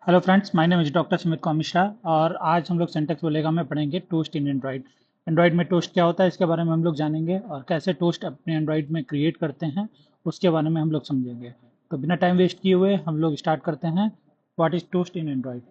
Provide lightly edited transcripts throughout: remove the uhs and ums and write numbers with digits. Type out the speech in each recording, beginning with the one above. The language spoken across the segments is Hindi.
Hello friends, my name is doctor Sumit Mishra और आज हम लोग सिंटैक्स बोलेगा में पढ़ेंगे टोस्ट इन एंड्रॉइड। एंड्रॉइड में टोस्ट क्या होता है इसके बारे में हम लोग जानेंगे और कैसे टोस्ट अपने एंड्रॉइड में क्रिएट करते हैं उसके बारे में हम लोग समझेंगे। तो बिना टाइम वेस्ट किए हुए हम लोग स्टार्ट करते हैं। What is toast in Android?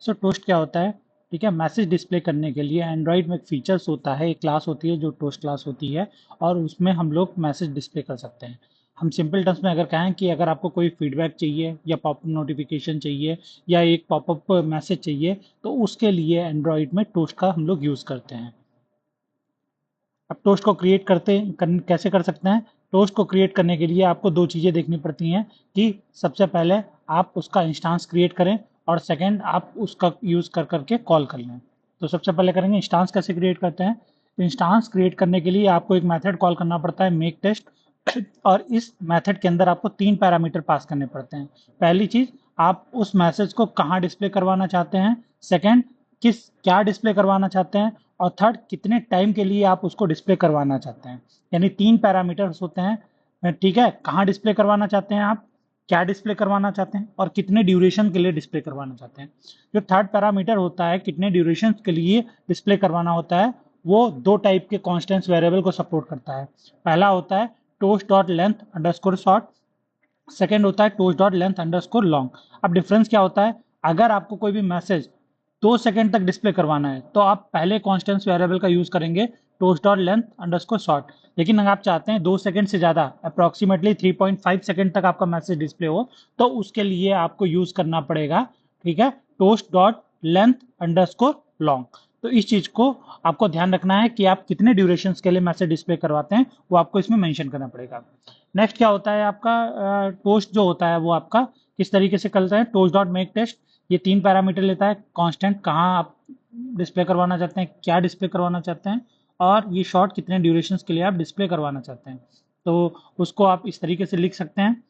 So toast क्या होता है? ठीक है, मैसेज डिस्प्ले करने के लिए एंड्रॉइड में एक फीचर्स होता है, एक क्लास होती है जो टोस्ट क्लास होती है और उसमें हम लोग मैसेज डिस्प्ले कर सकते हैं। हम सिंपल टर्म्स में अगर कहें कि अगर आपको कोई फीडबैक चाहिए या पॉपअप नोटिफिकेशन चाहिए या एक पॉपअप मैसेज चाहिए तो उसके लिए एंड्रॉइड में टोस्ट का हम लोग यूज़ करते हैं। अब टोस्ट को क्रिएट कैसे कर सकते हैं? टोस्ट को क्रिएट करने के लिए आपको दो चीज़ें देखनी पड़ती हैं कि सबसे पहले आप उसका इंस्टांस क्रिएट करें और सेकंड आप उसका यूज़ कर करके कॉल कर लें। तो सबसे पहले करेंगे इंस्टांस कैसे क्रिएट करते हैं। इंस्टांस क्रिएट करने के लिए आपको एक मेथड कॉल करना पड़ता है, मेक टेस्ट। और इस मेथड के अंदर आपको 3 पैरामीटर पास करने पड़ते हैं। पहली चीज़, आप उस मैसेज को कहाँ डिस्प्ले करवाना चाहते हैं। सेकंड, क्या डिस्प्ले करवाना चाहते हैं। और थर्ड, कितने टाइम के लिए आप उसको डिस्प्ले करवाना चाहते हैं। यानी 3 पैरामीटर्स होते हैं। ठीक है, कहाँ डिस्प्ले करवाना चाहते हैं आप, क्या डिस्प्ले करवाना चाहते हैं और कितने ड्यूरेशन के लिए डिस्प्ले करवाना चाहते हैं। जो थर्ड पैरामीटर होता है, कितने ड्यूरेशन के लिए डिस्प्ले करवाना होता है, वो दो टाइप के कॉन्स्टेंट्स वेरिएबल को सपोर्ट करता है। पहला होता है toast dot length underscore short, second होता है toast dot length underscore long. अब डिफरेंस क्या होता है? अगर आपको कोई भी मैसेज 2 सेकंड तक डिस्प्ले करवाना है तो आप पहले कॉन्स्टेंट वेरिएबल का यूज करेंगे toast dot length underscore short. लेकिन अगर आप चाहते हैं 2 सेकंड से ज़्यादा, अप्रॉक्सीमेटली 3.5 सेकंड तक आपका मैसेज डिस्प्ले हो, तो उसके लिए आपको यूज करना पड़ेगा, ठीक है, toast dot length underscore long. तो इस चीज़ को आपको ध्यान रखना है कि आप कितने ड्यूरेशन के लिए मैसेज डिस्प्ले करवाते हैं, वो आपको इसमें मेंशन करना पड़ेगा। नेक्स्ट क्या होता है आपका? टोस्ट जो होता है वो आपका किस तरीके से करता है? टोस्ट डॉट मेक टेस्ट, ये 3 पैरामीटर लेता है, कांस्टेंट कहाँ आप डिस्प्ले करवाना चाहते हैं, क्या डिस्प्ले करवाना चाहते हैं, और ये शॉर्ट कितने ड्यूरेशन के लिए आप डिस्प्ले करवाना चाहते हैं। तो उसको आप इस तरीके से लिख सकते हैं।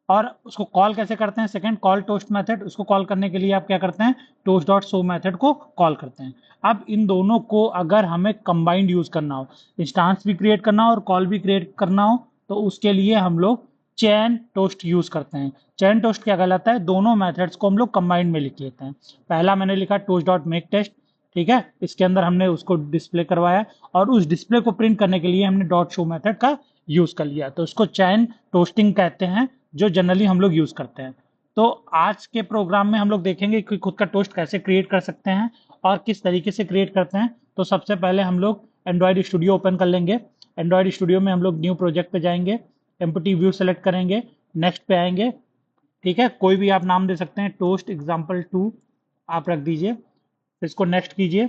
और उसको कॉल कैसे करते हैं? Second, call toast method. उसको कॉल करने के लिए आप क्या करते हैं? टोस्ट डॉट शो मेथड को कॉल करते हैं। अब इन दोनों को अगर हमें कंबाइंड यूज करना हो, इंस्टांस भी क्रिएट करना हो और कॉल भी क्रिएट करना हो, तो उसके लिए हम लोग चैन टोस्ट यूज करते हैं। चैन टोस्ट क्या कहलाता है? दोनों मेथड्स को हम लोग कंबाइंड में लिख लेते हैं। पहला मैंने लिखा टोस्ट डॉट मेक टेस्ट, ठीक है, इसके अंदर हमने उसको डिस्प्ले करवाया और उस डिस्प्ले को प्रिंट करने के लिए हमने डॉट शो मेथड का यूज कर लिया, तो उसको चैन टोस्टिंग कहते हैं, जो जनरली हम लोग यूज करते हैं। तो आज के प्रोग्राम में हम लोग देखेंगे कि खुद का टोस्ट कैसे क्रिएट कर सकते हैं और किस तरीके से क्रिएट करते हैं। तो सबसे पहले हम लोग एंड्रॉयड स्टूडियो ओपन कर लेंगे। एंड्रॉयड स्टूडियो में हम लोग न्यू प्रोजेक्ट पे जाएंगे, एम्प्टी व्यू सेलेक्ट करेंगे, नेक्स्ट पे आएंगे। ठीक है, कोई भी आप नाम दे सकते हैं, टोस्ट एग्जाम्पल 2 आप रख दीजिए। इसको नेक्स्ट कीजिए।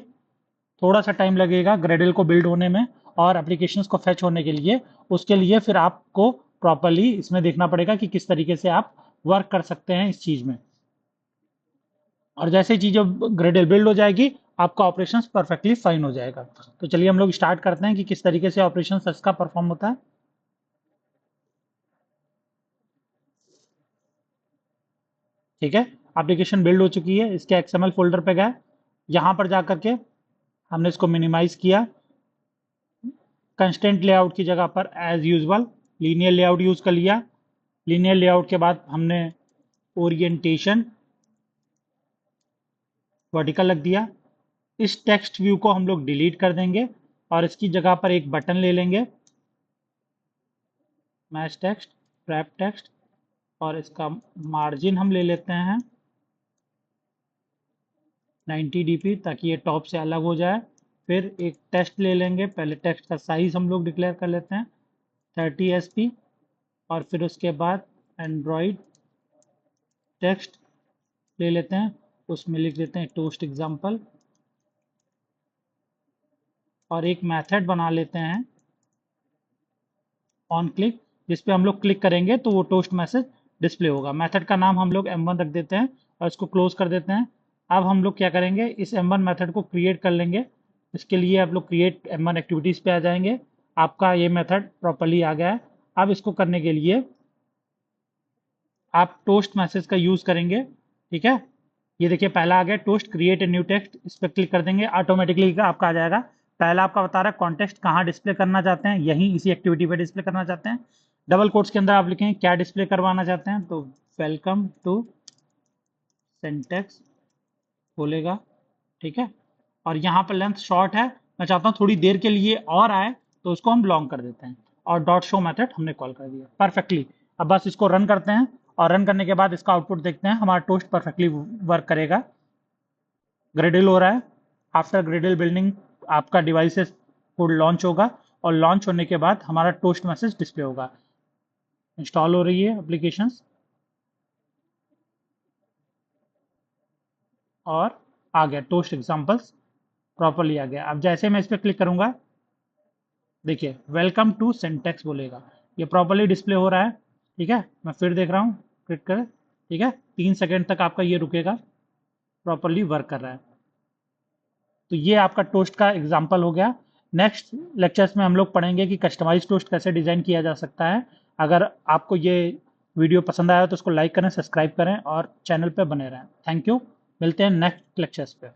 थोड़ा सा टाइम लगेगा ग्रेडल को बिल्ड होने में और एप्लीकेशंस को फेच होने के लिए। उसके लिए फिर आपको प्रॉपरली इसमें देखना पड़ेगा कि किस तरीके से आप वर्क कर सकते हैं इस चीज़ में। और जैसे ही चीज़ें ग्रेडल बिल्ड हो जाएगी, आपका ऑपरेशन परफेक्टली फाइन हो जाएगा। तो चलिए हम लोग स्टार्ट करते हैं कि किस तरीके से ऑपरेशन इसका परफॉर्म होता है। ठीक है, एप्लीकेशन बिल्ड हो चुकी है, इसके एक्सएमएल फोल्डर पे गए, यहाँ पर जा करके हमने इसको मिनिमाइज किया। कंस्टेंट लेआउट की जगह पर as usual linear layout use कर लिया। लीनियर लेआउट के बाद हमने ओरिएंटेशन वर्टिकल रख दिया। इस टेक्स्ट व्यू को हम लोग डिलीट कर देंगे और इसकी जगह पर एक बटन ले लेंगे, मैच टेक्स्ट, रैप टेक्स्ट, और इसका मार्जिन हम ले लेते हैं 90 dp ताकि ये टॉप से अलग हो जाए। फिर एक टेक्स्ट ले लेंगे, पहले टेक्स्ट का साइज हम लोग डिक्लेयर कर लेते हैं 30 sp, और फिर उसके बाद एंड्रॉइड टेक्स्ट ले लेते हैं, उसमें लिख देते हैं टोस्ट एग्जाम्पल, और एक मेथड बना लेते हैं ऑन क्लिक, जिस पे हम लोग क्लिक करेंगे तो वो टोस्ट मैसेज डिस्प्ले होगा। मेथड का नाम हम लोग m1 रख देते हैं और इसको क्लोज कर देते हैं। अब हम लोग क्या करेंगे, इस m1 मेथड को क्रिएट कर लेंगे। इसके लिए आप लोग क्रिएट m1 एक्टिविटीज़ पे आ जाएंगे। आपका ये मेथड प्रॉपरली आ गया है। अब इसको करने के लिए आप टोस्ट मैसेज का यूज़ करेंगे। ठीक है, ये देखिए पहला आ गया toast create a new text, इस पर क्लिक कर देंगे, ऑटोमेटिकली आपका आ जाएगा। पहला आपका बता रहा है कॉन्टेक्स्ट कहाँ डिस्प्ले करना चाहते हैं, यहीं इसी एक्टिविटी पे डिस्प्ले करना चाहते हैं। डबल कोट्स के अंदर आप लिखेंगे क्या डिस्प्ले करवाना चाहते हैं, तो वेलकम टू सिंटेक्स बोलेगा, ठीक है। और यहाँ पर लेंथ शॉर्ट है, मैं चाहता हूँ थोड़ी देर के लिए और आए, तो उसको हम लॉन्ग कर देते हैं। और डॉट शो मेथड हमने कॉल कर दिया परफेक्टली। अब बस इसको रन करते हैं और रन करने के बाद इसका आउटपुट देखते हैं। हमारा टोस्ट परफेक्टली वर्क करेगा। ग्रेडल हो रहा है। आफ्टर ग्रेडल बिल्डिंग आपका डिवाइसेस कोड लॉन्च होगा और लॉन्च होने के बाद हमारा टोस्ट मैसेज डिस्प्ले होगा। इंस्टॉल हो रही है एप्लीकेशंस और आ गया टोस्ट एग्जांपल्स प्रॉपर्ली आ गया। अब जैसे मैं इस पर क्लिक करूंगा, देखिए वेलकम टू सिंटेक्स बोलेगा, ये प्रॉपर्ली डिस्प्ले हो रहा है, ठीक है। मैं फिर देख रहा हूँ, क्लिक करें, ठीक है। 3 सेकेंड तक आपका ये रुकेगा, प्रॉपर्ली वर्क कर रहा है। तो ये आपका टोस्ट का एग्जाम्पल हो गया। नेक्स्ट लेक्चर्स में हम लोग पढ़ेंगे कि कस्टमाइज टोस्ट कैसे डिज़ाइन किया जा सकता है। अगर आपको ये वीडियो पसंद आया तो उसको लाइक करें, सब्सक्राइब करें और चैनल पे बने रहें। Thank you. मिलते हैं नेक्स्ट लेक्चर्स पे।